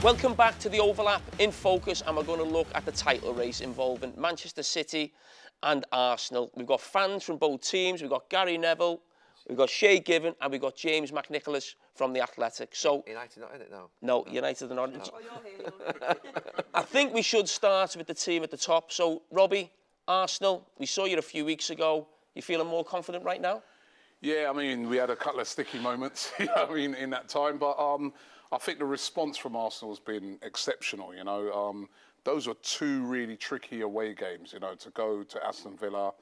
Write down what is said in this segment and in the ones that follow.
Welcome back to the Overlap in Focus, and we're going to look at the title race involving Manchester City and Arsenal. We've got fans from both teams. We've got Gary Neville, we've got Shay Given, and we've got James McNicholas from The Athletic. So United not in it now? No, United are not. No. Oh, you're here. I think we should start with the team at the top. So, Robbie, Arsenal, we saw you a few weeks ago. You feeling more confident right now? Yeah, I mean, we had a couple of sticky moments, in that time. But I think the response from Arsenal has been exceptional, Those were two really tricky away games, to go to Aston Villa,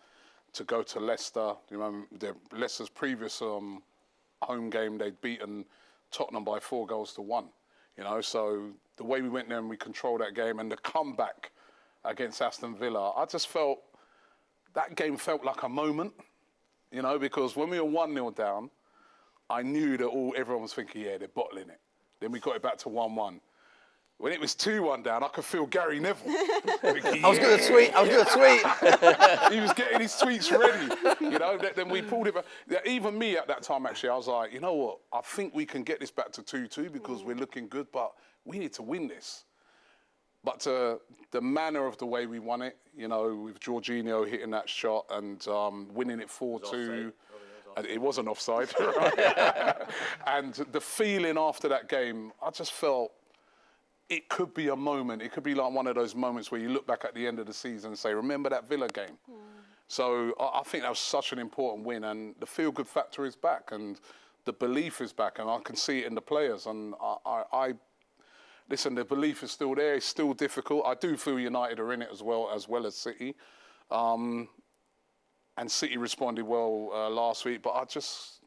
to go to Leicester. Leicester's previous home game, they'd beaten Tottenham by 4-1, So the way we went there and we controlled that game, and the comeback against Aston Villa, I just felt that game felt like a moment, because when we were 1-0 down, I knew that everyone was thinking, yeah, they're bottling it. Then we got it back to 1-1. When it was 2-1 down, I could feel Gary Neville. Thinking, I was going to tweet. He was getting his tweets ready, Then we pulled it back. Yeah, even me at that time, actually, I was like, you know what? I think we can get this back to 2-2 because we're looking good, but we need to win this. But the manner of the way we won it, with Jorginho hitting that shot and winning it 4-2. And it wasn't offside. And the feeling after that game, I just felt it could be a moment. It could be like one of those moments where you look back at the end of the season and say, remember that Villa game? So I think that was such an important win. And the feel-good factor is back. And the belief is back. And I can see it in the players. And listen, the belief is still there. It's still difficult. I do feel United are in it as well as City. And City responded well last week, but it's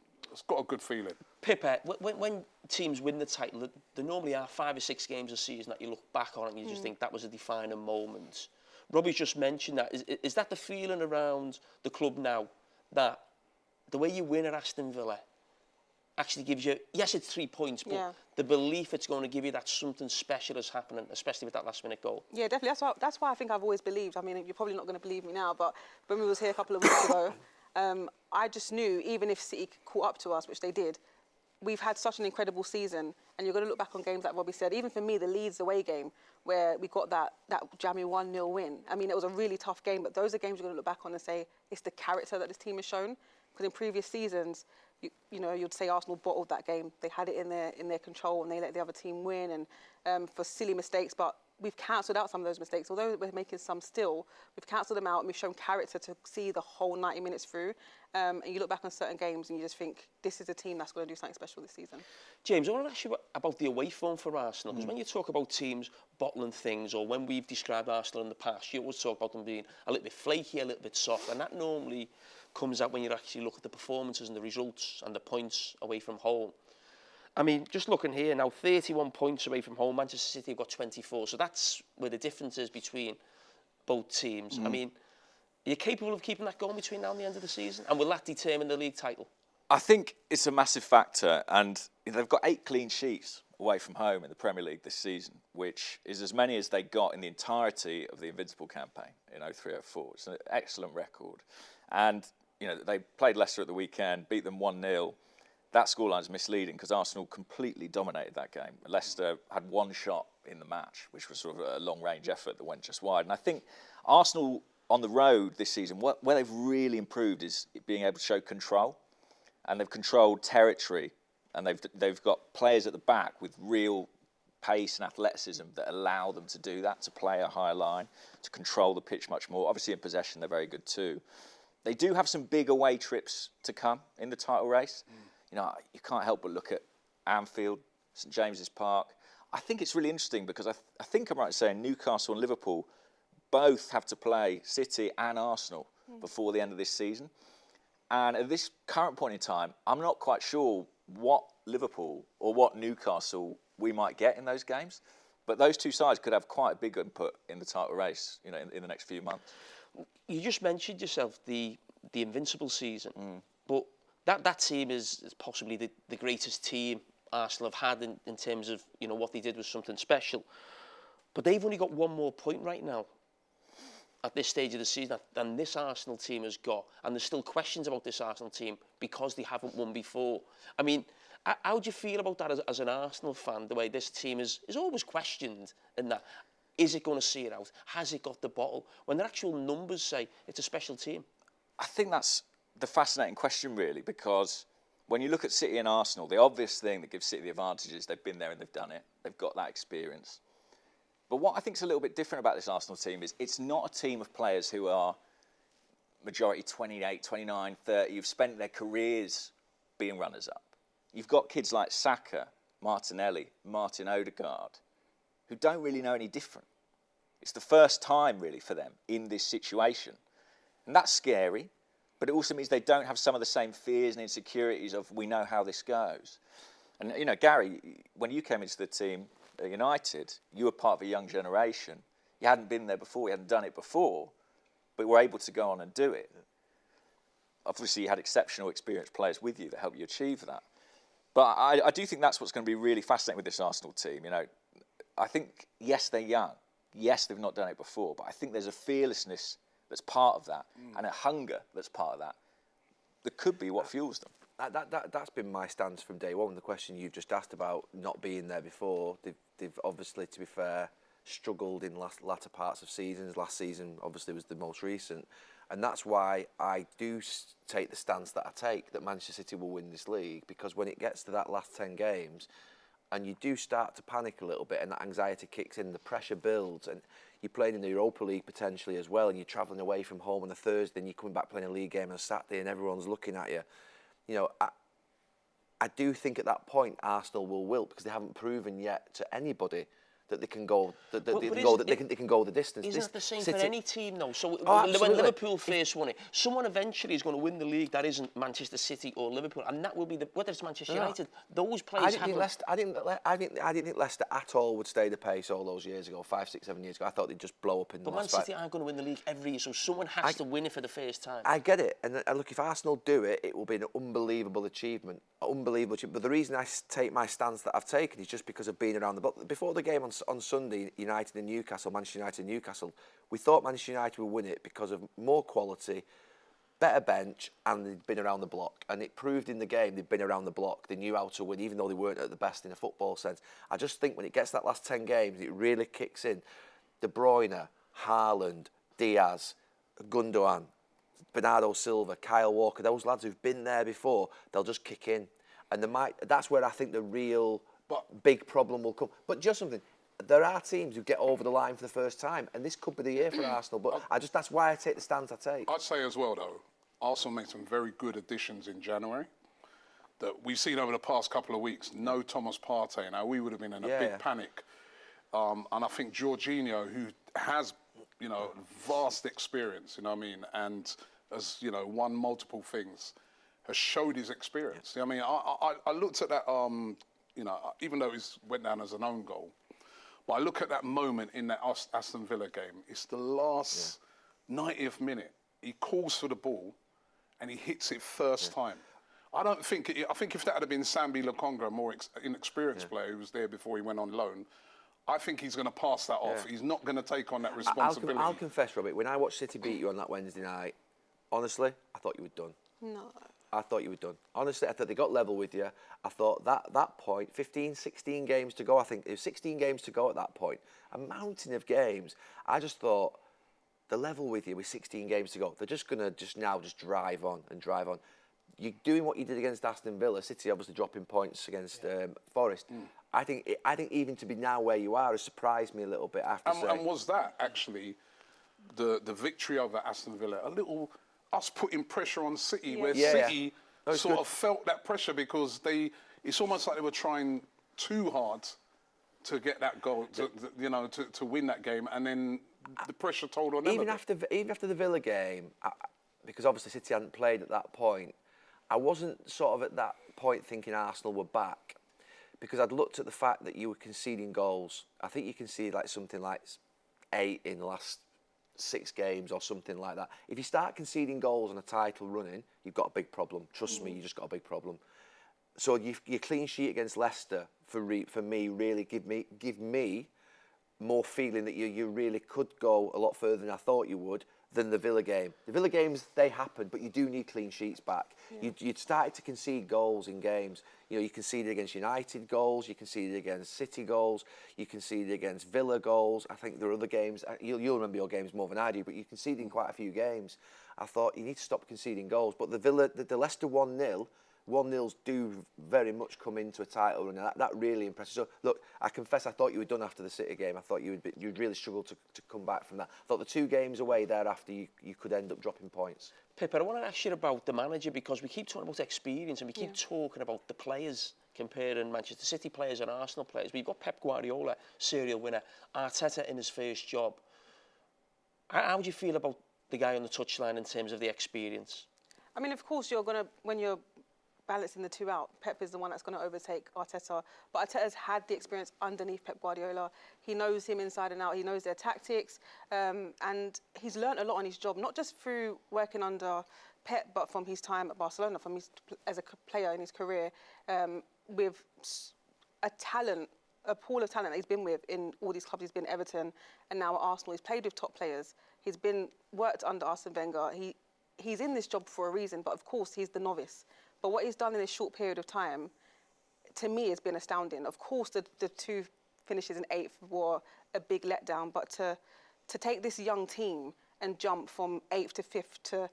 got a good feeling. Pippa, when teams win the title, there normally are 5 or 6 games a season that you look back on and you just think that was a defining moment. Robbie's just mentioned that. Is that the feeling around the club now, that the way you win at Aston Villa actually gives you, yes, it's 3 points, but the belief it's going to give you that something special is happening, especially with that last-minute goal? Yeah, definitely. That's why I think I've always believed. I mean, you're probably not going to believe me now, but when we was here a couple of weeks ago, I just knew, even if City caught up to us, which they did, we've had such an incredible season, and you're going to look back on games like Robbie said. Even for me, the Leeds away game, where we got that jammy 1-0 win. I mean, it was a really tough game, but those are games you're going to look back on and say, it's the character that this team has shown. Because in previous seasons, you'd say Arsenal bottled that game. They had it in their control and they let the other team win, and for silly mistakes. But we've cancelled out some of those mistakes. Although we're making some still, we've cancelled them out and we've shown character to see the whole 90 minutes through. And you look back on certain games and you just think, this is a team that's going to do something special this season. James, I want to ask you about the away form for Arsenal, because when you talk about teams bottling things, or when we've described Arsenal in the past, you always talk about them being a little bit flaky, a little bit soft, and that normally comes out when you actually look at the performances and the results and the points away from home. I mean, just looking here now, 31 points away from home. Manchester City have got 24, so that's where the difference is between both teams. I mean, are you capable of keeping that going between now and the end of the season? And will that determine the league title? I think it's a massive factor, and they've got 8 clean sheets away from home in the Premier League this season, which is as many as they got in the entirety of the Invincible campaign in 03-04. It's an excellent record. And they played Leicester at the weekend, beat them 1-0. That scoreline is misleading because Arsenal completely dominated that game. Leicester had one shot in the match, which was sort of a long-range effort that went just wide. And I think Arsenal on the road this season, where they've really improved is being able to show control. And they've controlled territory, and they've got players at the back with real pace and athleticism that allow them to do that, to play a higher line, to control the pitch much more. Obviously in possession they're very good too. They do have some big away trips to come in the title race. You can't help but look at Anfield, St James's Park. I think it's really interesting because I think I'm right in saying Newcastle and Liverpool both have to play City and Arsenal before the end of this season. And at this current point in time, I'm not quite sure what Liverpool or what Newcastle we might get in those games. But those two sides could have quite a big input in the title race, in the next few months. You just mentioned yourself the Invincible season, but that team is possibly the greatest team Arsenal have had in terms of what they did was something special. But they've only got one more point right now at this stage of the season than this Arsenal team has got, and there's still questions about this Arsenal team because they haven't won before. I mean, How do you feel about that as an Arsenal fan, the way this team is always questioned in that? Is it going to see it out? Has it got the bottle? When the actual numbers say it's a special team. I think that's the fascinating question, really, because when you look at City and Arsenal, the obvious thing that gives City the advantage is they've been there and they've done it. They've got that experience. But what I think is a little bit different about this Arsenal team is it's not a team of players who are majority 28, 29, 30, who've spent their careers being runners-up. You've got kids like Saka, Martinelli, Martin Odegaard, who don't really know any different. It's the first time, really, for them in this situation. And that's scary, but it also means they don't have some of the same fears and insecurities of, we know how this goes. And, you know, Gary, when you came into the team at United, you were part of a young generation. You hadn't been there before, you hadn't done it before, but were able to go on and do it. Obviously, you had exceptional experienced players with you that helped you achieve that. But I do think that's what's going to be really fascinating with this Arsenal team. You know, I think, yes, they're young. Yes, they've not done it before, but I think there's a fearlessness that's part of that and a hunger that's part of that that could be what fuels them. That's been my stance from day one. The question you've just asked about not being there before, they've obviously, to be fair, struggled in latter parts of seasons. Last season, obviously, was the most recent. And that's why I do take the stance that I take, that Manchester City will win this league, because when it gets to that last 10 games, and you do start to panic a little bit, and that anxiety kicks in, the pressure builds, and you're playing in the Europa League potentially as well, and you're travelling away from home on a Thursday, and you're coming back playing a league game on a Saturday, and everyone's looking at you. You know, I do think at that point Arsenal will wilt, because they haven't proven yet to anybody that they can go they can go the distance. Isn't it the same City, for any team though? So Oh, when Liverpool first won it, someone eventually is going to win the league that isn't Manchester City or Liverpool, and that will be whether it's Manchester United. Those players I didn't think Leicester at all would stay the pace all those years ago, 5, 6, 7 years ago. I thought they'd just blow up in the But Man last City aren't going to win the league every year, so someone has to win it for the first time. I get it, and look, if Arsenal do it, it will be an unbelievable achievement. But the reason I take my stance that I've taken is just because of being around the block. Before the game on Sunday, United and Newcastle, Manchester United and Newcastle, we thought Manchester United would win it because of more quality, better bench, and they'd been around the block. And it proved in the game they'd been around the block. They knew how to win, even though they weren't at the best in a football sense. I just think when it gets that last 10 games, it really kicks in. De Bruyne, Haaland, Diaz, Gundogan, Bernardo Silva, Kyle Walker, those lads who've been there before, they'll just kick in. And that's where I think the real big problem will come. But just something, there are teams who get over the line for the first time, and this could be the year for Arsenal. But that's why I take the stance I take. I'd say as well, though, Arsenal made some very good additions in January that we've seen over the past couple of weeks. No Thomas Partey. Now, we would have been in a big panic. And I think Jorginho, who has, you know, vast experience, you know what I mean, and has, you know, won multiple things, has showed his experience. I mean, I looked at that, you know, even though it went down as an own goal, but I look at that moment in that Aston Villa game. It's the last 90th minute. He calls for the ball and he hits it first time. I think if that had been Sambi Lokonga, a more inexperienced player who was there before he went on loan, I think he's going to pass that off. He's not going to take on that responsibility. I'll confess, Robert, when I watched City beat you on that Wednesday night, honestly, I thought you were done. No. I thought you were done. Honestly, I thought they got level with you. I thought that point, 15, 16 games to go, I think it was 16 games to go at that point, a mountain of games. I just thought, the level with you with 16 games to go, they're just going to now drive on and drive on. You're doing what you did against Aston Villa, City obviously dropping points against Forest. I think even to be now where you are has surprised me a little bit, I have to say. And was that actually the victory over Aston Villa a little... us putting pressure on City, where City sort of felt that pressure because it's almost like they were trying too hard to get that goal, to win that game, and then the pressure told on them. Even after the Villa game, because obviously City hadn't played at that point, I wasn't sort of at that point thinking Arsenal were back, because I'd looked at the fact that you were conceding goals. I think you conceded like something like 8 in the last 6 games or something like that. If you start conceding goals on a title running, you've got a big problem. Trust me, you just got a big problem. So your clean sheet against Leicester for me really give me more feeling that you really could go a lot further than I thought you would. than the Villa game. The Villa games, they happen, but you do need clean sheets back. You'd started to concede goals in games. You know, you conceded against United goals, you conceded against City goals, you conceded against Villa goals. I think there are other games, you'll remember your games more than I do, but you conceded in quite a few games. I thought you need to stop conceding goals. But the Leicester 1-0, 1-0s do very much come into a title run, and that really impresses. So, look, I confess I thought you were done after the City game. I thought you'd really struggle to come back from that. I thought the 2 games away thereafter, you could end up dropping points. Pippa, I want to ask you about the manager, because we keep talking about experience and we keep talking about the players, comparing Manchester City players and Arsenal players. We've got Pep Guardiola, serial winner, Arteta in his first job. How do you feel about the guy on the touchline in terms of the experience? I mean, of course, when you're balancing the two out, Pep is the one that's going to overtake Arteta. But Arteta's had the experience underneath Pep Guardiola. He knows him inside and out. He knows their tactics. And he's learnt a lot on his job, not just through working under Pep, but from his time at Barcelona, as a player in his career, with a pool of talent that he's been with in all these clubs. He's been Everton and now at Arsenal. He's played with top players. He's worked under Arsene Wenger. He's in this job for a reason, but of course he's the novice. But what he's done in this short period of time, to me, has been astounding. Of course, the 2 finishes in 8th were a big letdown, but to take this young team and jump from 8th to 5th to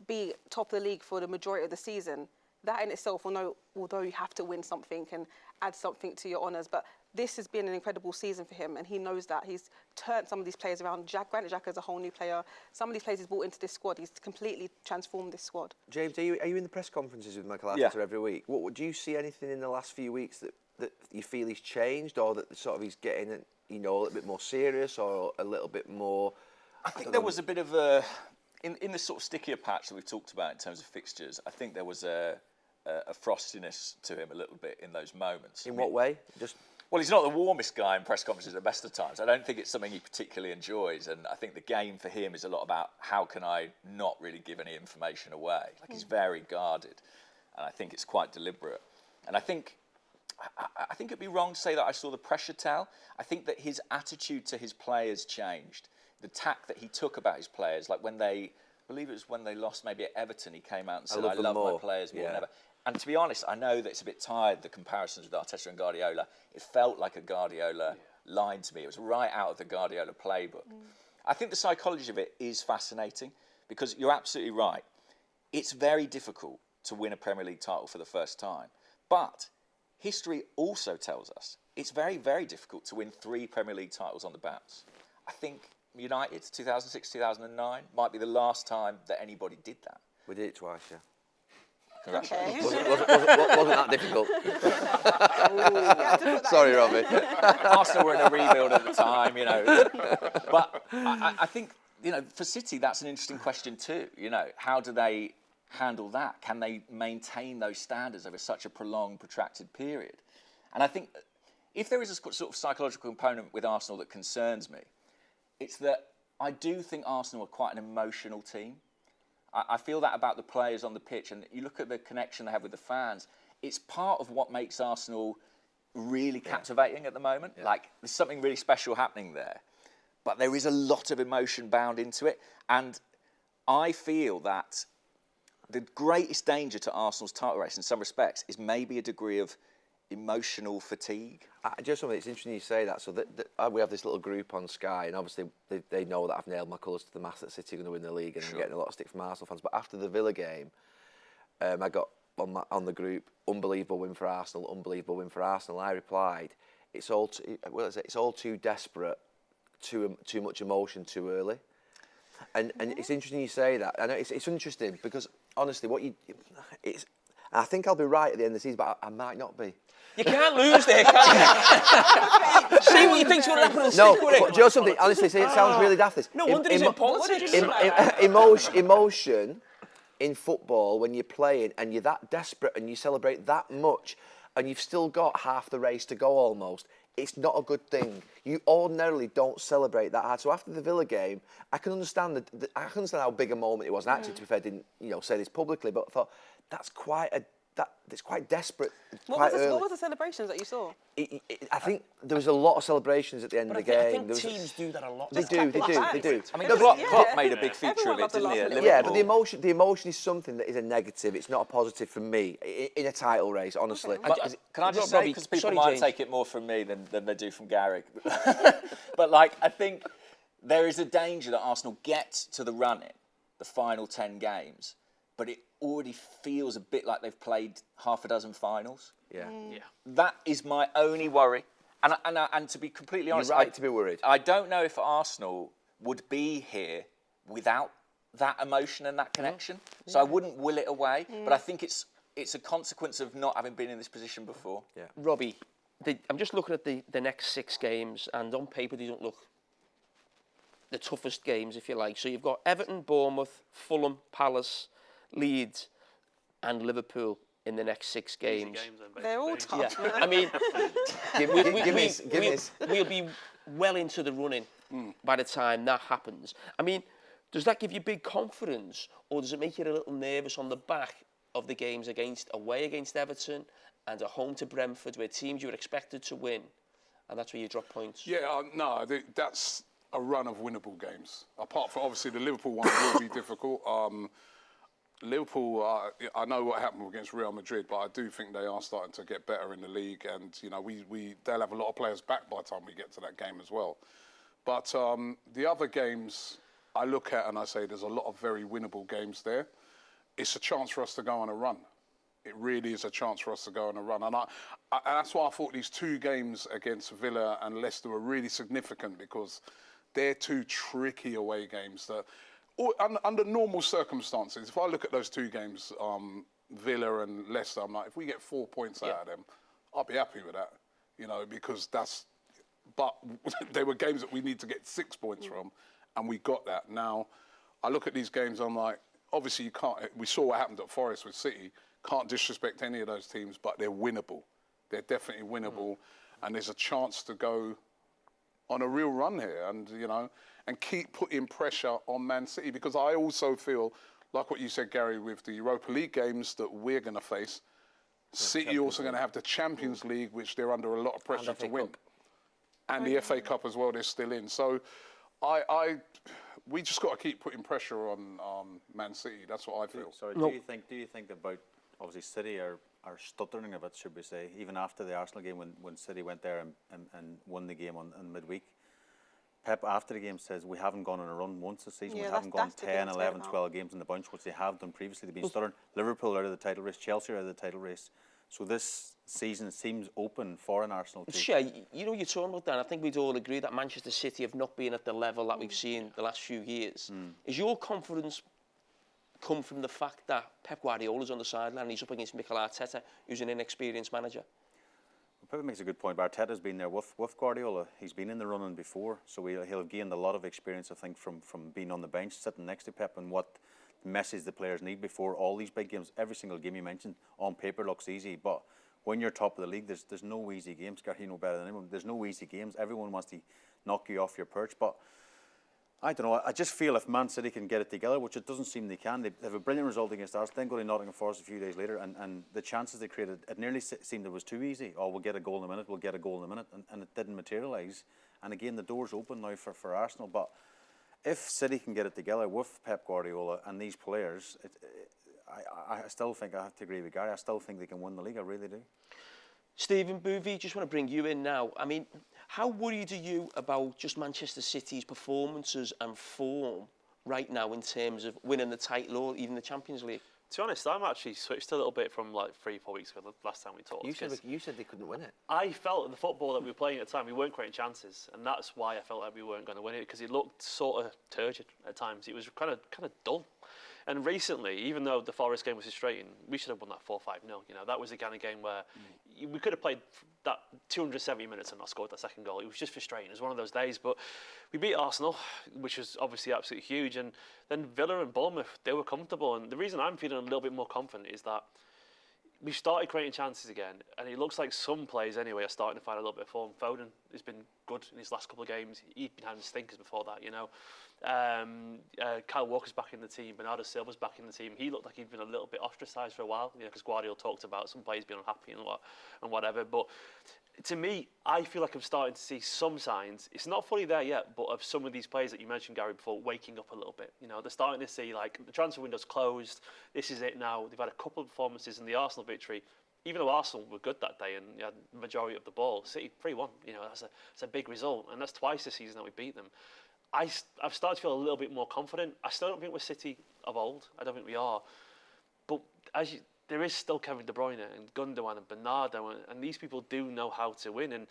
be top of the league for the majority of the season, that in itself, although you have to win something and add something to your honours, but this has been an incredible season for him, and he knows that. He's turned some of these players around. Granit Xhaka is a whole new player. Some of these players he's brought into this squad. He's completely transformed this squad. James, are you in the press conferences with Michael Arteta every week? Do you see anything in the last few weeks that you feel he's changed, or that sort of he's getting a little bit more serious, or a little bit more? I think there was a bit of a in the sort of stickier patch that we've talked about in terms of fixtures. I think there was a frostiness to him a little bit in those moments. In what way? Well, he's not the warmest guy in press conferences at the best of times. I don't think it's something he particularly enjoys, and I think the game for him is a lot about how can I not really give any information away. Like, he's very guarded, and I think it's quite deliberate. And I think it'd be wrong to say that I saw the pressure tell. I think that his attitude to his players changed. The tack that he took about his players, like when I believe it was when they lost maybe at Everton, he came out and said, I love my players more than ever. And to be honest, I know that it's a bit tired, the comparisons with Arteta and Guardiola. It felt like a Guardiola line to me. It was right out of the Guardiola playbook. I think the psychology of it is fascinating, because you're absolutely right. It's very difficult to win a Premier League title for the first time. But history also tells us it's very, very difficult to win 3 Premier League titles on the bounce. I think United, 2006, 2009, might be the last time that anybody did that. We did it twice, yeah. Congratulations. Wasn't that difficult? Sorry, Robbie. Arsenal were in a rebuild at the time, But I think, for City, that's an interesting question too. How do they handle that? Can they maintain those standards over such a prolonged, protracted period? And I think if there is a sort of psychological component with Arsenal that concerns me, it's that I do think Arsenal are quite an emotional team. I feel that about the players on the pitch, and you look at the connection they have with the fans. It's part of what makes Arsenal really captivating at the moment. Yeah. Like, there's something really special happening there. But there is a lot of emotion bound into it. And I feel that the greatest danger to Arsenal's title race in some respects is maybe a degree of emotional fatigue. Just something, it's interesting you say that. So we have this little group on Sky, and obviously they know that I've nailed my colours to the mast that City are going to win the league, and I'm getting a lot of stick from Arsenal fans. But after the Villa game, I got on the group, unbelievable win for Arsenal, unbelievable win for Arsenal. I replied, it's all too desperate, too much emotion too early. And it's interesting you say that. And it's interesting because honestly, I think I'll be right at the end of the season, but I might not be. You can't lose there, can you? See what you think's going to happen and stick with it. No, do you know something? Honestly, it sounds really daft. No wonder he's in politics. Emotion in football, when you're playing and you're that desperate and you celebrate that much and you've still got half the race to go almost, it's not a good thing. You ordinarily don't celebrate that hard. So after the Villa game, I can understand how big a moment it was. And actually, to be fair, I didn't say this publicly, but I thought that's quite a it's quite desperate. What was the celebrations that you saw? I think there was a lot of celebrations at the end of the game. I think teams do that a lot. They do. I mean, Klopp made a big feature of it, didn't he? At Liverpool. Yeah, but the emotion is something that is a negative. It's not a positive for me in a title race, honestly. Okay. Can I just say, because people might James. take it more from me than they do from Gary, but like, I think there is a danger that Arsenal get to the run-in, the final 10 games, but it already feels a bit like they've played half a dozen finals. Yeah. That is my only worry. And to be completely honest, You're right to be worried. I don't know if Arsenal would be here without that emotion and that connection. So I wouldn't will it away, but I think it's a consequence of not having been in this position before. Yeah. Robbie, I'm just looking at the next 6 games, and on paper they don't look the toughest games, if you like. So you've got Everton, Bournemouth, Fulham, Palace, Leeds, and Liverpool in the next 6 games. They're all tough. Yeah. I mean, we'll be well into the running by the time that happens. I mean, does that give you big confidence, or does it make you a little nervous on the back of the games away against Everton and at home to Brentford, where teams you were expected to win, and that's where you drop points? Yeah, no, that's a run of winnable games. Apart from, obviously, the Liverpool one will be difficult. Liverpool, I know what happened against Real Madrid, but I do think they are starting to get better in the league, and you know they'll have a lot of players back by the time we get to that game as well. But the other games I look at and I say there's a lot of very winnable games there. It's a chance for us to go on a run. It really is a chance for us to go on a run, and that's why I thought these 2 games against Villa and Leicester were really significant, because they're 2 tricky away games that, under normal circumstances, if I look at those 2 games, Villa and Leicester, I'm like, if we get 4 points out of them, I'll be happy with that, you know, because but they were games that we need to get 6 points from, and we got that. Now, I look at these games, I'm like, obviously you can't, we saw what happened at Forest with City, can't disrespect any of those teams, but they're winnable. They're definitely winnable, and there's a chance to go on a real run here, and you know, and keep putting pressure on Man City, because I also feel, like what you said, Gary, with the Europa League games that we're going to face, City also going to have the Champions League, which they're under a lot of pressure to win, and the FA Cup as well. They're still in, so we just got to keep putting pressure on Man City. That's what I feel. Sorry, do you think about, obviously City are stuttering a bit, should we say, even after the Arsenal game when City went there and won the game on midweek. Pep after the game says we haven't gone on a run once this season. We haven't gone 10, 11, 12 games in the bunch, which they have done previously. They've been stuttering. Liverpool are out of the title race, Chelsea are out of the title race. So this season seems open for an Arsenal team. Sure, you know, you're talking about that. I think we'd all agree that Manchester City have not been at the level that we've seen the last few years. Is your confidence come from the fact that Pep Guardiola's on the sideline and he's up against Mikel Arteta, who's an inexperienced manager? Pep makes a good point. Arteta's been there with Guardiola. He's been in the running before, so he'll have gained a lot of experience, I think, from being on the bench, sitting next to Pep, and what message the players need before all these big games. Every single game you mentioned, on paper looks easy, but when you're top of the league, there's no easy games. Gary, you know better than anyone. There's no easy games. Everyone wants to knock you off your perch, but I don't know. I just feel if Man City can get it together, which it doesn't seem they can, they have a brilliant result against Arsenal, then go to Nottingham Forest a few days later, and the chances they created, it nearly seemed it was too easy. Oh, we'll get a goal in a minute, and it didn't materialise. And again, the door's open now for Arsenal. But if City can get it together with Pep Guardiola and these players, I still think, I have to agree with Gary, I still think they can win the league, I really do. Stephen Boovey, just want to bring you in now. I mean, how worried are you about just Manchester City's performances and form right now in terms of winning the title or even the Champions League? To be honest, I'm actually switched a little bit from like 3-4 weeks ago, the last time we talked. You said they couldn't win it. I felt in the football that we were playing at the time, we weren't creating chances, and that's why I felt like we weren't going to win it, because it looked sort of turgid at times. It was kind of dull. And recently, even though the Forest game was frustrating, we should have won that 4-5-0. You know, that was the kind of game where we could have played that 270 minutes and not scored that second goal. It was just frustrating. It was one of those days. But we beat Arsenal, which was obviously absolutely huge. And then Villa and Bournemouth, they were comfortable. And the reason I'm feeling a little bit more confident is that we've started creating chances again, and it looks like some players anyway are starting to find a little bit of form. Foden has been good in his last couple of games. He'd been having stinkers before that, you know. Kyle Walker's back in the team. Bernardo Silva's back in the team. He looked like he'd been a little bit ostracised for a while, you know, because Guardiola talked about some players being unhappy and whatever. But to me, I feel like I'm starting to see some signs. It's not fully there yet, but of some of these players that you mentioned, Gary, before, waking up a little bit. You know, they're starting to see, like, the transfer window's closed. This is it now. They've had a couple of performances in the Arsenal victory. Even though Arsenal were good that day and had the majority of the ball, City 3-1. You know, that's a big result, and that's twice this season that we beat them. I've started to feel a little bit more confident. I still don't think we're City of old. I don't think we are. But there is still Kevin De Bruyne and Gundogan and Bernardo, and these people do know how to win. And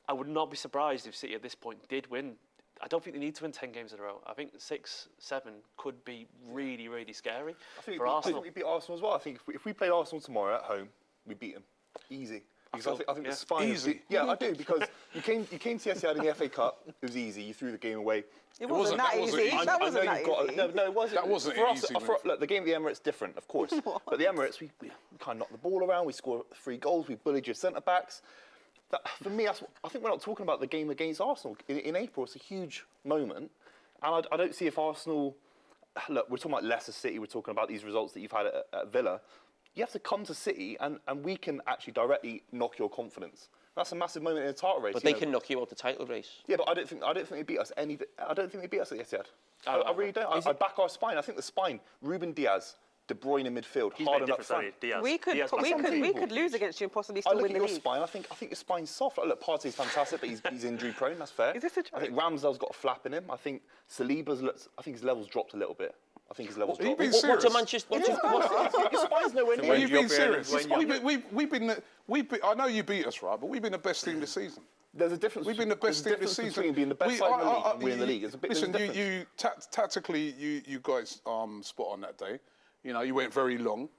I would not be surprised if City at this point did win. I don't think they need to win 10 games in a row. I think 6, 7 could be really, really scary for Arsenal. I think we beat Arsenal as well. I think if we played Arsenal tomorrow at home, we beat them. Easy. Because I think the spine... Easy? Yeah, I do, because you came to Etihad in the FA Cup, it was easy, you threw the game away. It wasn't that easy. That wasn't that easy. No, it wasn't. That wasn't for easy. Look, the game at the Emirates different, of course. But the Emirates, we kind of knocked the ball around, we scored 3 goals, we bullied your centre-backs. For me, I think we're not talking about the game against Arsenal. In April, it's a huge moment. And I don't see if Arsenal... Look, we're talking about Leicester City, we're talking about these results that you've had at Villa. You have to come to City, and we can actually directly knock your confidence. That's a massive moment in a title race. But they can knock you out the title race. Yeah, but I don't think they beat us I don't think they beat us at Etihad. I really don't. I back our spine. I think the spine. Ruben Diaz, De Bruyne in midfield, Harden up front. We could lose against you and possibly still win the league. I look at your spine. I think your spine's soft. Look, Partey's fantastic, but he's injury prone. That's fair. Is this a joke? I think Ramsdale's got a flap in him. I think Saliba's. I think his level's dropped a little bit. I think his level's dropped. Are you being serious? What's a Manchester? Your spine's nowhere near. Are you being serious? We've been. I know you beat us, right? But we've been the best team this season. There's a difference. We've been the best team this season. Between being the best side in the league and winning the league. Listen, tactically, you guys spot on that day. You know, you went very long,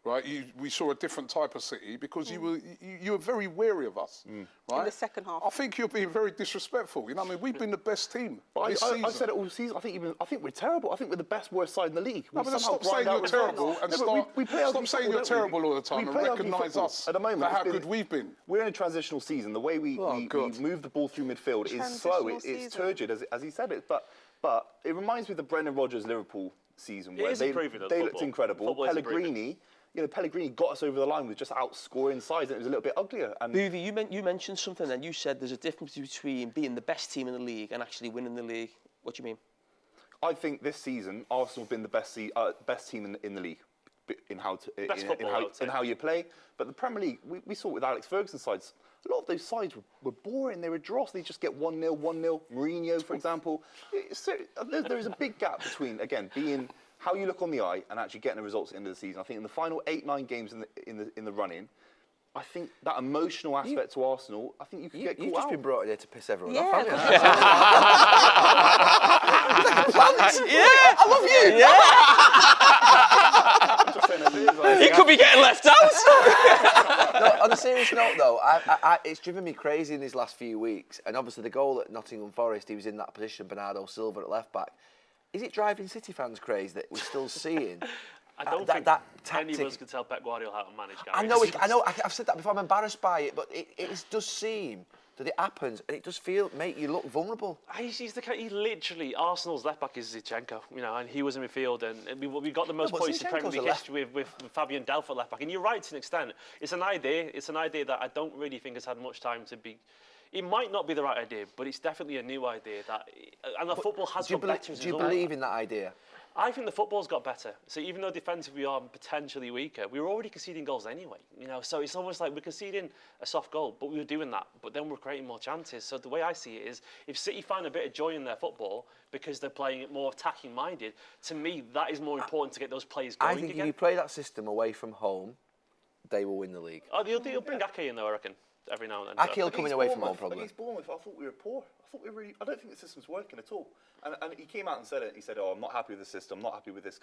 right? We saw a different type of City because you were very wary of us, right? In the second half. I think you're being very disrespectful. You know what I mean? We've been the best team this season. I said it all season. I think we're terrible. I think we're the worst side in the league. No, but stop saying you're terrible and stop saying you're terrible all the time and recognise us at the moment for how good we've been. We're in a transitional season. The way we move the ball through midfield is slow. It's turgid, as he said it. But it reminds me of the Brendan Rodgers Liverpool season where they looked incredible. Pellegrini got us over the line with just outscoring sides, and it was a little bit uglier. And Boovie, you mentioned something then. You said there's a difference between being the best team in the league and actually winning the league. What do you mean? I think this season Arsenal have been the best team in the league in how you play. But the Premier League, we saw it with Alex Ferguson's sides. A lot of those sides were boring. They were dross. They just get 1-0, 1-0. Mourinho, for example. There is a big gap between, again, being how you look on the eye and actually getting the results at the end of the season. I think in the final 8-9 games in the run-in, I think that emotional aspect to Arsenal, I think you could get caught out. You've just been brought in here to piss everyone off, Yeah. haven't you? I love you. He could be getting left out. No, on a serious note, though, it's driven me crazy in these last few weeks. And obviously the goal at Nottingham Forest, he was in that position, Bernardo Silva at left-back. Is it driving City fans crazy that we're still seeing I don't think that any tactic? of us can tell Pep Guardiola how to manage, Gary. I know. I've said that before. I'm embarrassed by it, but it does seem that it happens, and it does make you look vulnerable. He literally, Arsenal's left back is Zinchenko, you know, and he was in midfield, and we got the most points in Premier League history with Fabian Delph at left back. And you're right to an extent. It's an idea that I don't really think has had much time to be. It might not be the right idea, but it's definitely a new idea and the football has got better as a result. Do you believe in that idea? I think the football's got better. So even though defensively we are potentially weaker, we were already conceding goals anyway. You know, so it's almost like we're conceding a soft goal, but we were doing that. But then we're creating more chances. So the way I see it is, if City find a bit of joy in their football because they're playing it more attacking minded, to me that is more important to get those players going again. I think if you play that system away from home, they will win the league. Oh, they'll bring Ake in though, I reckon. Every now and then. Ake will coming away from home, probably. Against Bournemouth, I thought we were poor. I don't think the system's working at all. And he came out and said it. He said, "Oh, I'm not happy with the system. I'm not happy with these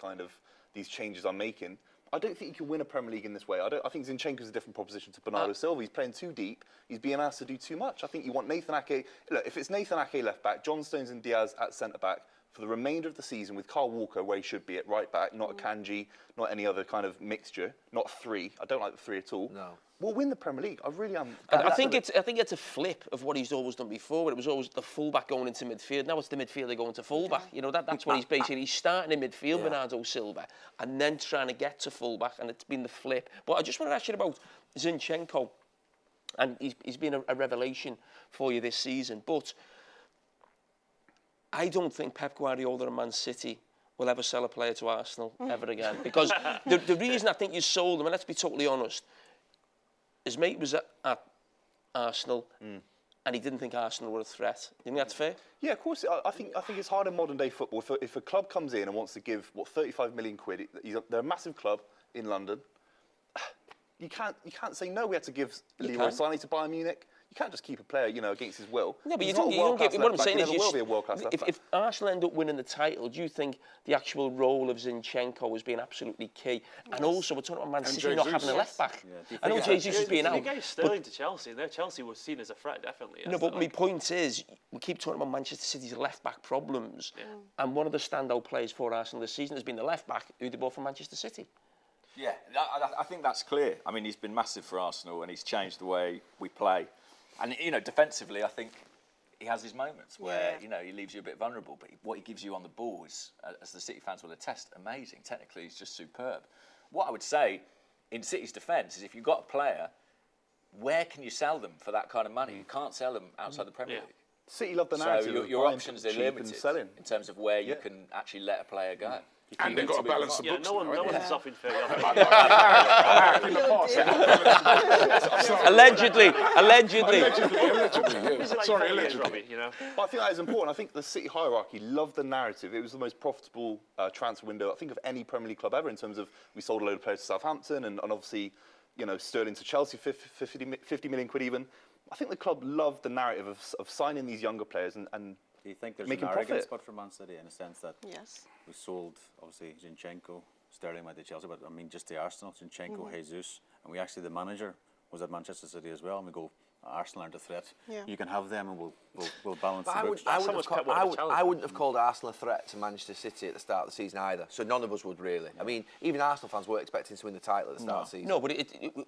changes I'm making." I don't think you can win a Premier League in this way. I think Zinchenko's a different proposition to Bernardo Silva. He's playing too deep. He's being asked to do too much. I think you want Nathan Ake. Look, if it's Nathan Ake left back, John Stones and Diaz at centre back, for the remainder of the season with Kyle Walker where he should be at right back, not a Kanji, not any other kind of mixture, not 3. I don't like the 3 at all. No. We'll win the Premier League. I really am. I think it's a flip of what he's always done before. It was always the fullback going into midfield. Now it's the midfielder going to fullback. You know, that's what he's starting in midfield, Bernardo Silva, and then trying to get to fullback, and it's been the flip. But I just want to ask you about Zinchenko, and he's been a revelation for you this season. But I don't think Pep Guardiola and Man City will ever sell a player to Arsenal ever again, because the reason I think you sold him, and let's be totally honest, his mate was at Arsenal, and he didn't think Arsenal were a threat. Do you think that's fair? Yeah, of course. I think it's hard in modern day football. If a club comes in and wants to give 35 million quid, they're a massive club in London. You can't say no. We had to give Leroy Sané to Bayern Munich. You can't just keep a player, against his will. No, but you don't get. What I'm saying is, will be a world-class left back. If Arsenal end up winning the title, do you think the actual role of Zinchenko has been absolutely key? And also, we're talking about Man City not having a left back. Yeah. I know Jesus is being out. He gave Sterling to Chelsea, and Chelsea was seen as a threat, definitely. No, but my point is, we keep talking about Manchester City's left back problems, and one of the standout players for Arsenal this season has been the left back who they bought from Manchester City. Yeah, I think that's clear. I mean, he's been massive for Arsenal, and he's changed the way we play. And, defensively, I think he has his moments where, he leaves you a bit vulnerable. But what he gives you on the ball is, as the City fans will attest, amazing. Technically, he's just superb. What I would say, in City's defence, is if you've got a player, where can you sell them for that kind of money? You can't sell them outside the Premier League. City love the narrative. So your options are limited in terms of where you can actually let a player go. And they've got to balance the books. No one's off in fair. Allegedly. Sorry, allegedly. Robbie, But I think that is important. I think the City hierarchy loved the narrative. It was the most profitable transfer window, I think, of any Premier League club ever, in terms of we sold a load of players to Southampton and obviously, Sterling to Chelsea, 50 million quid even. I think the club loved the narrative of signing these younger players and Do you think there's making an arrogance profit. for Man City in a sense that Yes. we sold, obviously, Zinchenko, Sterling went to Chelsea, but I mean just the Arsenal, Zinchenko, Jesus, and we actually, the manager was at Manchester City as well, and we go, Arsenal aren't a threat. Yeah. You can have them and we'll balance But the books. I wouldn't have called Arsenal a threat to Manchester City at the start of the season either. So none of us would really. I mean, even Arsenal fans weren't expecting to win the title at the start of the season. No, but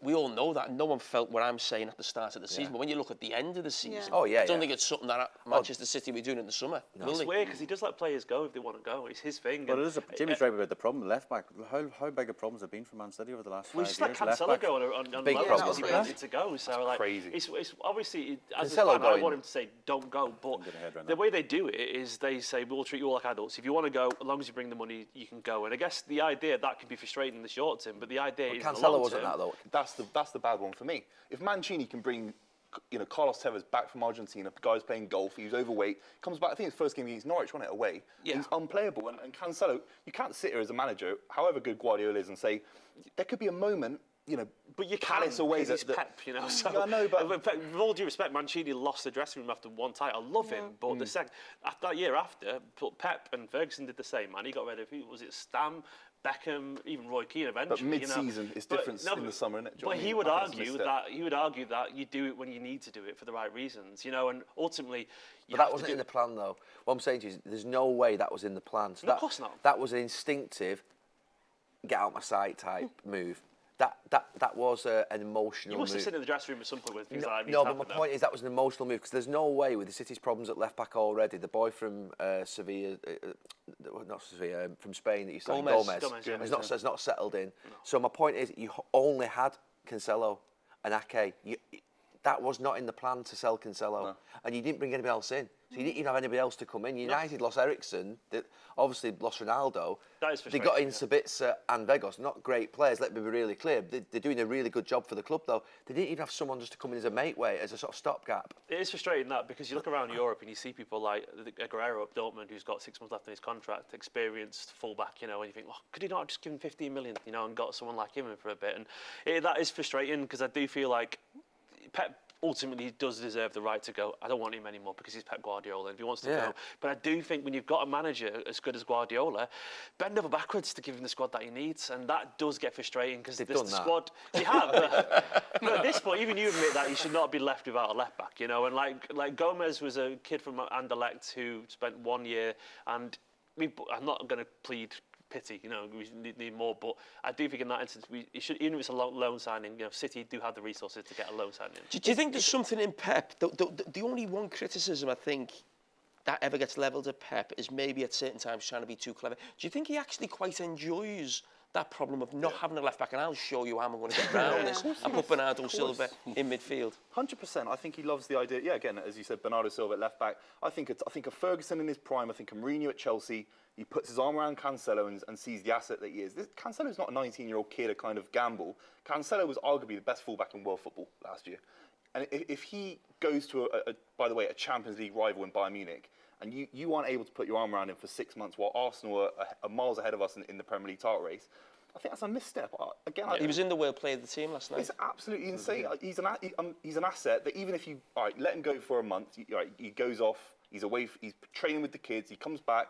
we all know that. No one felt what I'm saying at the start of the season. But when you look at the end of the season, I don't think it's something that Manchester City will be doing in the summer. No. It's weird because he does let players go if they want to go. It's his thing. But Jimmy's right about the problem, left back. How big a problem has it been for Man City over the last 5 years? We just let Cancelo go on Big loan problem. because he wanted to go. So like, crazy. It's obviously, as a Cancelo fan, I going. want him to say don't go, but the way they do it is they say we'll treat you all like adults. If you want to go, as long as you bring the money, you can go. And I guess the idea that can be frustrating in the short term, but the idea is in the Cancelo long wasn't term. that though. That's the bad one for me. If Mancini can bring, Carlos Tevez back from Argentina, the guy's playing golf, he was overweight, comes back, I think his first game against Norwich, wasn't it, away? Yeah. He's unplayable. And Cancelo, you can't sit here as a manager, however good Guardiola is, and say, there could be a moment, But you Palace can, away because he's Pep, So, Yeah, I know, but with all due respect, Mancini lost the dressing room after one title. I love him, but that year after, Pep and Ferguson did the same, man. He got rid of, was it Stam, Beckham, even Roy Keane eventually. But mid-season is different in the summer, isn't it? But he would argue that you do it when you need to do it for the right reasons, and ultimately. But that wasn't in the plan though. What I'm saying to you is there's no way that was in the plan. So of course not. That was an instinctive, get out my sight type move. That was an emotional You must move. have sitting in the dressing room at some point with things like that. No, but my point is that was an emotional move because there's no way with the City's problems at left back already. The boy from Sevilla, not Sevilla, from Spain that you signed, Gomez has not settled in. No. So my point is you only had Cancelo and Ake. That was not in the plan to sell Cancelo, and you didn't bring anybody else in. So you didn't even have anybody else to come in. United lost Eriksen, obviously lost Ronaldo. That is they got in Sabitzer and Vegos, not great players, let me be really clear. They're doing a really good job for the club though. They didn't even have someone just to come in as a mate way, as a sort of stopgap. It is frustrating that because you look around Europe and you see people like Guerrero up Dortmund who's got 6 months left on his contract, experienced fullback, and you think, could he not have just given 15 million, and got someone like him in for a bit? And that is frustrating because I do feel like Pep ultimately does deserve the right to go. I don't want him anymore because he's Pep Guardiola if he wants to go. But I do think when you've got a manager as good as Guardiola, bend over backwards to give him the squad that he needs, and that does get frustrating because the squad you have. But at this point, even you admit that he should not be left without a left back, And like Gomez was a kid from Anderlecht who spent 1 year and I'm not going to plead pity, we need more, but I do think in that instance, it should, even if it's a loan signing, City do have the resources to get a loan signing. Do you think there's something in Pep? The only one criticism I think that ever gets levelled at Pep is maybe at certain times trying to be too clever. Do you think he actually quite enjoys that problem of not having a left back? And I'll show you how I'm going to get around this. I put Bernardo Silva in midfield. 100%. I think he loves the idea. Yeah, again, as you said, Bernardo Silva at left back. I think of Ferguson in his prime. I think of Mourinho at Chelsea. He puts his arm around Cancelo and sees the asset that he is. Cancelo's not a 19-year-old kid, a kind of gamble. Cancelo was arguably the best fullback in world football last year. And if he goes to, by the way, a Champions League rival in Bayern Munich, and you aren't able to put your arm around him for 6 months while Arsenal are miles ahead of us in the Premier League title race, I think that's a misstep. He was in the World Player of the Team last night. It's absolutely insane. He's an asset that even if you let him go for a month, he goes off, he's away, he's training with the kids, he comes back.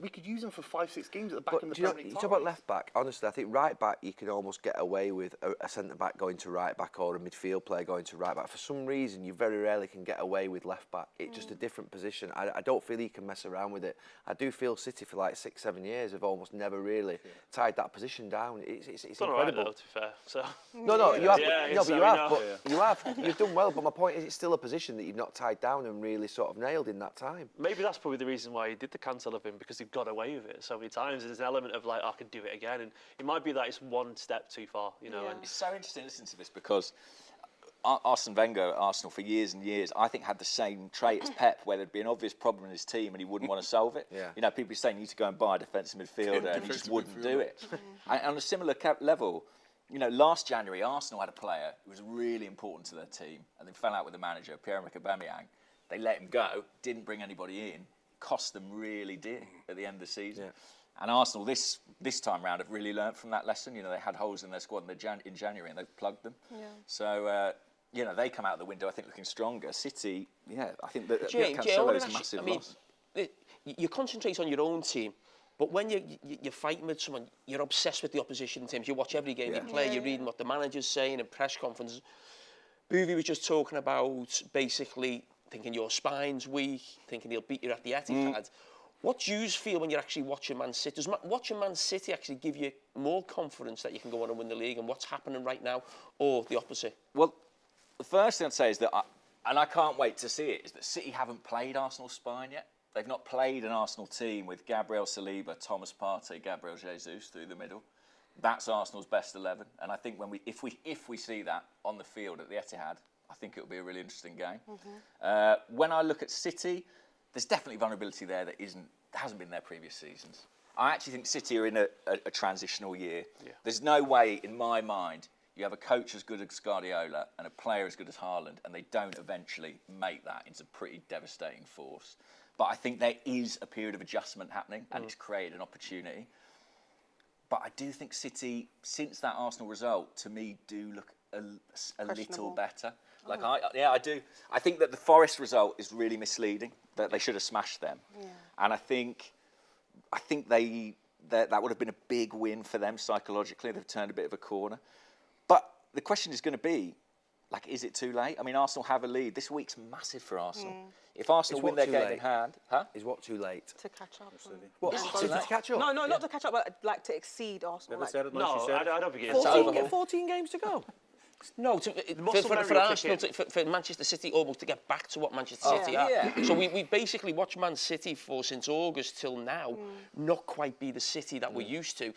We could use him for 5-6 games at the back in the Premier League. You talk about left back. Honestly, I think right back you can almost get away with a centre back going to right back or a midfield player going to right back. For some reason, you very rarely can get away with left back. It's just a different position. I don't feel you can mess around with it. I do feel City for like 6-7 years have almost never really tied that position down. It's incredible. Right, though, to be fair. So. No, you have. Yeah, No, but you have. But you have. You've done well. But my point is, it's still a position that you've not tied down and really sort of nailed in that time. Maybe that's probably the reason why he did the Cancelo thing, because he got away with it so many times. There's an element of like, I can do it again, and it might be that it's one step too far, And it's so interesting listening to this because Arsene Wenger at Arsenal for years and years, I think, had the same trait as Pep, where there'd be an obvious problem in his team and he wouldn't want to solve it. Yeah. People saying you need to go and buy a defensive midfielder, and he just wouldn't do it. And on a similar level, last January, Arsenal had a player who was really important to their team, and they fell out with the manager, Pierre-Emerick Aubameyang. They let him go, didn't bring anybody in, cost them really dear at the end of the season. Yeah. And Arsenal this time round have really learnt from that lesson. They had holes in their squad in January and they've plugged them. Yeah. So, they come out of the window, I think, looking stronger. City, I think that Cancelo is a massive loss. You concentrate on your own team, but when you're fighting with someone, you're obsessed with the opposition teams. You watch every game they play, you're reading what the manager's saying in press conferences. Boovie was just talking about basically thinking your spine's weak, thinking he'll beat you at the Etihad. What do you feel when you're actually watching Man City? Does watching Man City actually give you more confidence that you can go on and win the league and what's happening right now, or the opposite? Well, the first thing I'd say is that, I can't wait to see it, is that City haven't played Arsenal's spine yet. They've not played an Arsenal team with Gabriel Saliba, Thomas Partey, Gabriel Jesus through the middle. That's Arsenal's best 11, and I think if we see that on the field at the Etihad, I think it'll be a really interesting game. Mm-hmm. When I look at City, there's definitely vulnerability there that hasn't been there previous seasons. I actually think City are in a transitional year. Yeah. There's no way, in my mind, you have a coach as good as Guardiola and a player as good as Haaland, and they don't eventually make that into a pretty devastating force. But I think there is a period of adjustment happening, and it's created an opportunity. But I do think City, since that Arsenal result, to me, do look a little better. I do. I think that the Forest result is really misleading. That they should have smashed them, and I think that would have been a big win for them psychologically. They've turned a bit of a corner, but the question is going to be, is it too late? I mean, Arsenal have a lead. This week's massive for Arsenal. If Arsenal win their game in hand, is what too late to catch up? What to catch up? No, not to catch up, but to exceed Arsenal. Never said it. No, I don't think it's 14 games to go. No, for Arsenal, for Manchester City almost to get back to what Manchester City are. Yeah. So we basically watched Man City since August till now not quite be the City that we're used to.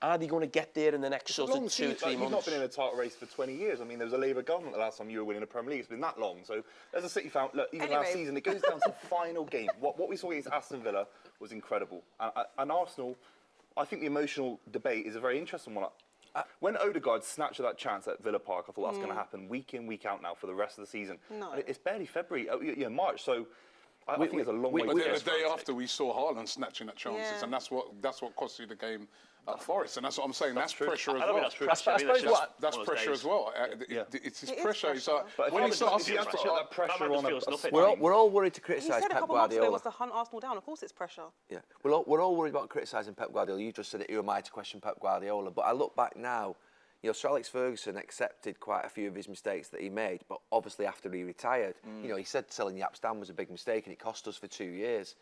Are they going to get there in the next sort of 2 or 3 months? You've not been in a title race for 20 years. I mean, there was a Labour government the last time you were winning the Premier League. It's been that long. So as a City fan, look, even last season, it goes down to the final game. What we saw against Aston Villa was incredible. And Arsenal, I think the emotional debate is a very interesting one. When Odegaard snatched that chance at Villa Park, I thought that's going to happen week in, week out now for the rest of the season. No. And it's barely February, March. So I think it's a long way to go. But the day after, we saw Haaland snatching at chances, and that's what cost you the game at Forest. And that's what I'm saying. That's pressure as well. That's pressure as well. It's pressure. But when you start to put that pressure on, we're all worried to criticise Pep Guardiola. He said a couple months ago was to hunt Arsenal down. Of course, it's pressure. Yeah, we're all worried about criticising Pep Guardiola. You just said it. Who am I to question Pep Guardiola? But I look back now. Sir Alex Ferguson accepted quite a few of his mistakes that he made, but obviously after he retired, he said selling Jaap Stam was a big mistake and it cost us for 2 years.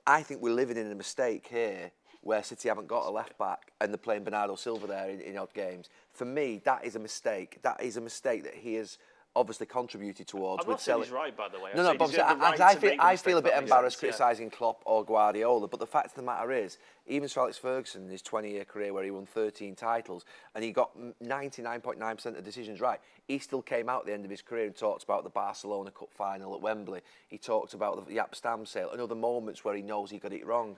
I think we're living in a mistake here where City haven't got a left-back and they're playing Bernardo Silva there in odd games. For me, that is a mistake. That is a mistake that he has obviously contributed towards. I'm not saying he's right, by the way. No, but I feel a bit embarrassed criticising Klopp or Guardiola, but the fact of the matter is, even Sir Alex Ferguson, in his 20-year career where he won 13 titles, and he got 99.9% of decisions right, he still came out at the end of his career and talked about the Barcelona Cup final at Wembley. He talked about the Jaap Stam sale and other moments where he knows he got it wrong.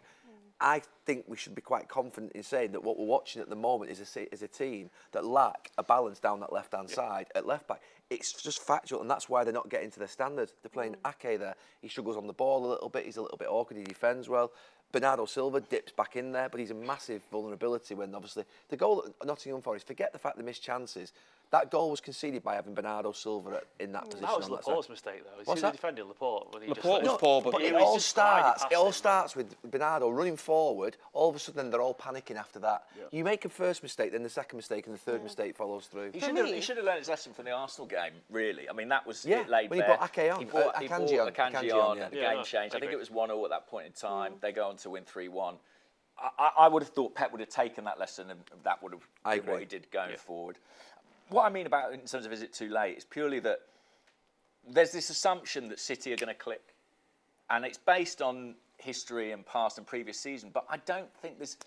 I think we should be quite confident in saying that what we're watching at the moment is a team that lack a balance down that left-hand side at left-back. It's just factual, and that's why they're not getting to their standard. They're playing Ake there. He struggles on the ball a little bit. He's a little bit awkward. He defends well. Bernardo Silva dips back in there, but he's a massive vulnerability when, obviously, the goal at Nottingham Forest, forget the fact they missed chances. That goal was conceded by having Bernardo Silva in that position. That was Laporte's mistake, though. What's that? Defending Laporte when he Laporte was poor, but it all starts with Bernardo running forward. All of a sudden, they're all panicking after that. Yeah. You make a first mistake, then the second mistake, and the third mistake follows through. He should have learned his lesson from the Arsenal game, really. I mean, that was it laid when he bare. brought Ake on. He brought Akanji on, yeah. the game changed. I think it was 1-0 at that point in time. They go on to win 3-1. I would have thought Pep would have taken that lesson, and that would have been what he did going forward. What I mean about it in terms of is it too late is purely that there's this assumption that City are going to click, and it's based on history and past and previous season, but I don't think there's...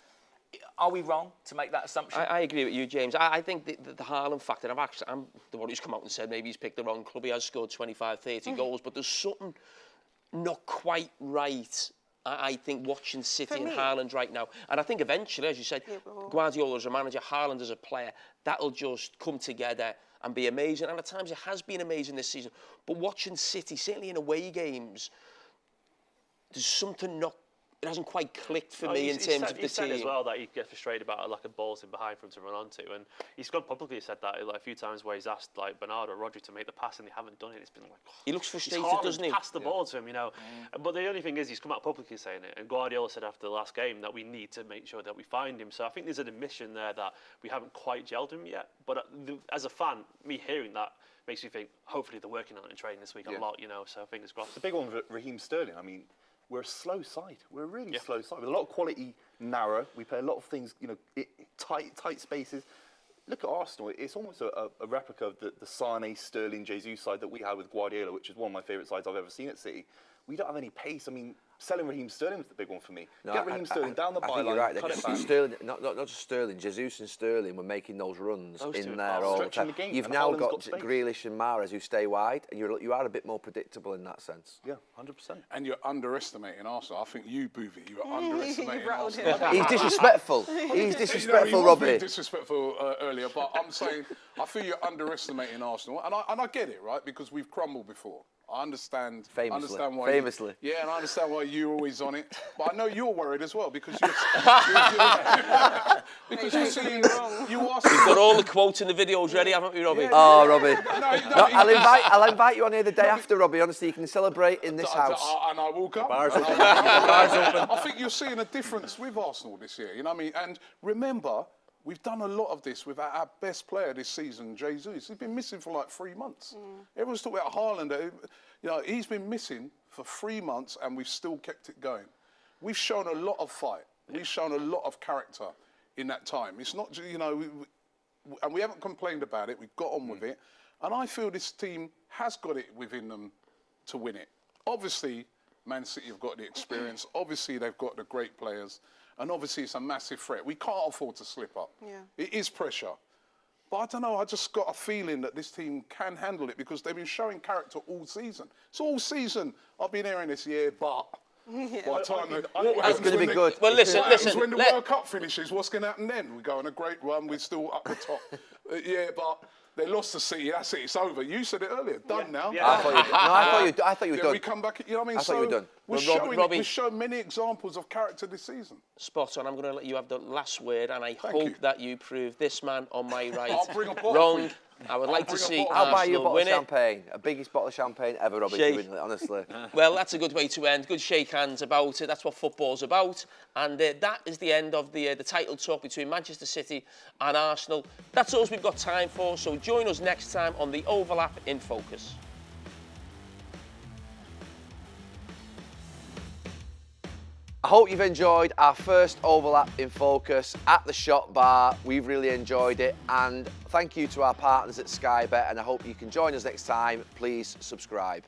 Are we wrong to make that assumption? I agree with you, James. I think the Haaland factor, I'm the one who's come out and said maybe he's picked the wrong club. He has scored 25, 30 goals, but there's something not quite right, I think, watching City and Haaland right now. And I think eventually, as you said, Guardiola as a manager, Haaland as a player, that'll just come together and be amazing. And at times it has been amazing this season. But watching City, certainly in away games, there's something not... It hasn't quite clicked for me in terms of the team. He said as well that he gets frustrated about a lack of balls in behind for him to run onto, and he's gone publicly said that like a few times where he's asked like Bernardo or Rodri to make the pass and they haven't done it. It's been like he looks frustrated, doesn't he? Pass the ball to him, you know. But the only thing is he's come out publicly saying it, and Guardiola said after the last game that we need to make sure that we find him. So I think there's an admission there that we haven't quite gelled him yet. But as a fan, me hearing that makes me think hopefully they're working on it in training this week a lot, you know. So fingers crossed. The big one with Raheem Sterling. I mean, we're a slow side. We're a really slow side with a lot of quality, narrow. We play a lot of things, you know, tight spaces. Look at Arsenal. It's almost a replica of the Sane, Sterling, Jesus side that we had with Guardiola, which is one of my favourite sides I've ever seen at City. We don't have any pace. I mean, selling Raheem Sterling was the big one for me. No, Get Raheem Sterling down the byline, right, cut it back. Sterling, not just Sterling, Jesus and Sterling were making those runs in there all the time. You've now got Grealish and Mahrez who stay wide, and you are a bit more predictable in that sense. Yeah, 100%. And you're underestimating Arsenal. I think you, Boovie, you are underestimating Arsenal. He's disrespectful. He's disrespectful, Robbie. He was disrespectful earlier, but I'm saying I feel you're underestimating Arsenal, and I get it, right, because we've crumbled before. I understand. Famously. Why Famously. And I understand why you're always on it. But I know you're worried as well because you're seeing. We've got all the quotes in the videos ready, haven't we, Robbie? Oh, Robbie. No, I'll invite you on here the day after, Robbie. Honestly, you can celebrate in this house. And I will come. Bars open. Bars open. I think you're seeing a difference with Arsenal this year. You know what I mean? And remember, we've done a lot of this with our best player this season, Jesus. He's been missing for like 3 months. Everyone's talking about Haaland. You know, he's been missing for 3 months and we've still kept it going. We've shown a lot of fight. We've shown a lot of character in that time. It's not, you know, and we haven't complained about it. We've got on with it. And I feel this team has got it within them to win it. Obviously, Man City have got the experience. Obviously, they've got the great players. And obviously, it's a massive threat. We can't afford to slip up. Yeah. It is pressure. But I don't know, I just got a feeling that this team can handle it because they've been showing character all season. So all season, I've been hearing this year, but by the time It's going to be good. Well, listen. When the World Cup finishes, what's going to happen then? We go on a great run, we're still up the top. But they lost to City, that's it, it's over. You said it earlier, done now. I thought you were done. We come back, you know what I mean? I thought you were done. We've shown many examples of character this season. Spot on. I'm going to let you have the last word, and I Thank hope you. that you prove this man on my right I'll bring a bottle wrong. for you. I would like to see I'll buy you a Arsenal bottle win of it. champagne. A biggest bottle of champagne ever, Robbie, to win it, honestly. Well, that's a good way to end. Good shake hands about it. That's what football's about. And that is the end of the title talk between Manchester City and Arsenal. That's all we've got time for. So join us next time on The Overlap in Focus. I hope you've enjoyed our first overlap in focus at the Shot Bar. We've really enjoyed it, and thank you to our partners at Sky Bet, and I hope you can join us next time. Please subscribe.